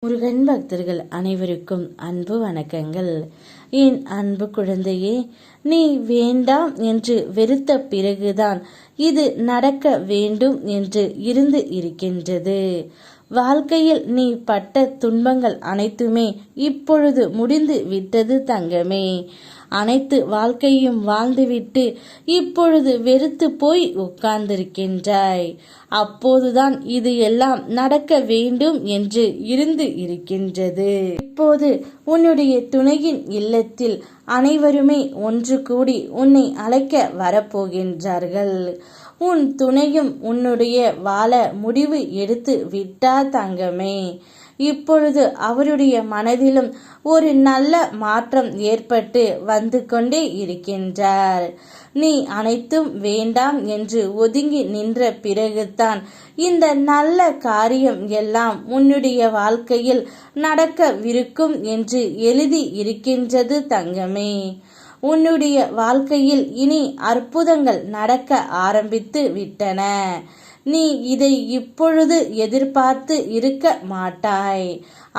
முருகன் பக்தர்கள் அனைவருக்கும் அன்பு வணக்கங்கள். என் அன்பு குழந்தையே, நீ வேண்டாம் என்று வெறுத்த பிறகுதான் இது நடக்க வேண்டும் என்று இருந்து இருக்கின்றது. வாழ்க்கையில் நீ பட்ட துன்பங்கள் அனைத்துமே இப்பொழுது முடிந்து விட்டது தங்கமே. அனைத்து வாழ்க்கையும் வாழ்ந்துவிட்டு இப்பொழுது வெறுத்து போய் உட்கார்ந்திருக்கின்றாய். அப்போதுதான் இது எல்லாம் நடக்க வேண்டும் என்று இருந்து இருக்கின்றது. இப்போது உன்னுடைய துணையின் இல்லத்தில் அனைவருமே ஒன்று கூடி உன்னை அழைக்க வரப்போகின்றார்கள். உன் துணையும் உன்னுடைய வாழ முடிவு எடுத்து விட்டார் தங்கமே. இப்பொழுது அவருடைய மனதிலும் ஒரு நல்ல மாற்றம் ஏற்பட்டு வந்து கொண்டே இருக்கின்றார். நீ அனைத்தும் வேண்டாம் என்று ஒதுங்கி நின்ற பிறகுதான் இந்த நல்ல காரியம் எல்லாம் உன்னுடைய வாழ்க்கையில் நடக்கவிருக்கும் என்று எழுதி இருக்கின்றது தங்கமே. உன்னுடைய வாழ்க்கையில் இனி அற்புதங்கள் நடக்க ஆரம்பித்து விட்டன. நீ இதை இப்பொழுது எதிர்பார்த்து இருக்க மாட்டாய்.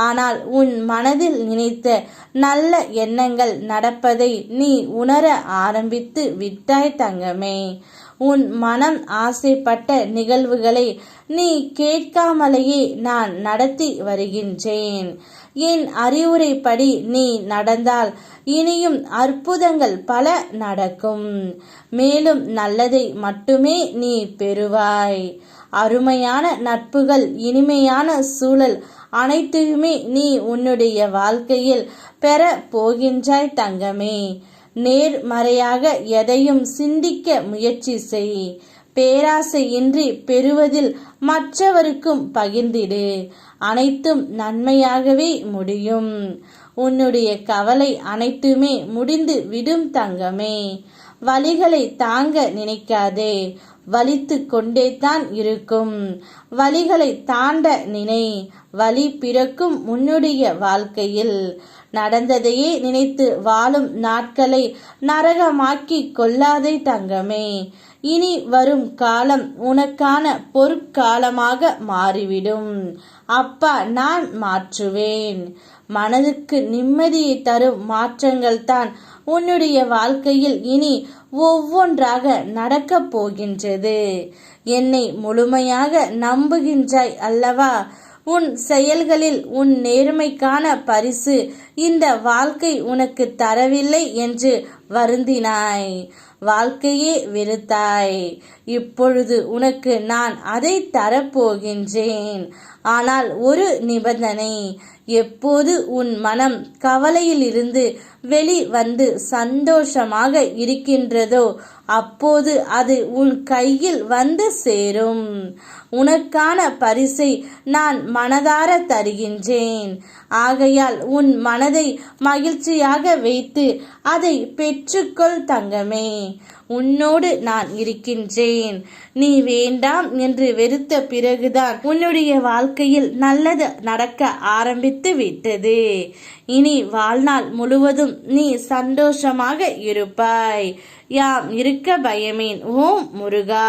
ஆனால் உன் மனதில் நினைத்த நல்ல எண்ணங்கள் நடப்பதை நீ உணர ஆரம்பித்து விட்டாய் தங்கமே. உன் மனம் ஆசைப்பட்ட நிகழ்வுகளை நீ கேட்காமலேயே நான் நடத்தி வருகின்றேன். என் அறிவுரைப்படி நீ நடந்தால் இனியும் அற்புதங்கள் பல நடக்கும். மேலும் நல்லதை மட்டுமே நீ பெறுவாய். அருமையான நட்புகள், இனிமையான சூழல் அனைத்தையுமே நீ உன்னுடைய வாழ்க்கையில் பெற போகின்றாய் தங்கமே. நேர்மறையாக எதையும் சிந்திக்க முயற்சி செய். பேராசையின்றி பெறுவதில் மற்றவருக்கும் பகிர்ந்திடு. அனைத்தும் நன்மையாகவே முடியும். உன்னுடைய கவலை அனைத்துமே முடிந்து விடும் தங்கமே. வலிகளை தாங்க நினைக்காதே, வலித்து கொண்டே தான் இருக்கும். வலிகளை தாண்ட நினை. வலி பிறக்கும் உன்னுடைய வாழ்க்கையில். நடந்ததையே நினைத்து வாழும் நாட்களை நரகமாக்கி கொள்ளாதே தங்கமே. இனி வரும் காலம் உனக்கான பொற்காலமாக மாறிவிடும். அப்பா நான் மாற்றுவேன். மனதுக்கு நிம்மதியை தரும் மாற்றங்கள் தான் உன்னுடைய வாழ்க்கையில் இனி ஒவ்வொன்றாக நடக்கப் போகின்றது. என்னை முழுமையாக நம்புகின்றாய் அல்லவா? உன் செயல்களில் உன் நேர்மைக்கான பரிசு இந்த வாழ்க்கை உனக்கு தரவில்லை என்று வருந்தினாய். வாழ்க்கையே வெறுத்தாய். இப்பொழுது உனக்கு நான் அதை தரப்போகின்றேன். ஆனால் ஒரு நிபந்தனை. எப்போது உன் மனம் கவலையில் இருந்து வெளிவந்து சந்தோஷமாக இருக்கின்றதோ அப்போது அது உன் கையில் வந்து சேரும். உனக்கான பரிசை நான் மனதார தருகின்றேன். ஆகையால் உன் மனதை மகிழ்ச்சியாக வைத்து அதை பெற்றுக்கொள் தங்கமே. உன்னோடு நான் இருக்கின்றேன். நீ வேண்டாம் என்று வெறுத்த பிறகுதான் உன்னுடைய வாழ்க்கையில் நல்லது நடக்க ஆரம்பித்து விட்டது. இனி வாழ்நாள் முழுவதும் நீ சந்தோஷமாக இருப்பாய். யாம் இருக்க பயமேன். ஓம் முருகா.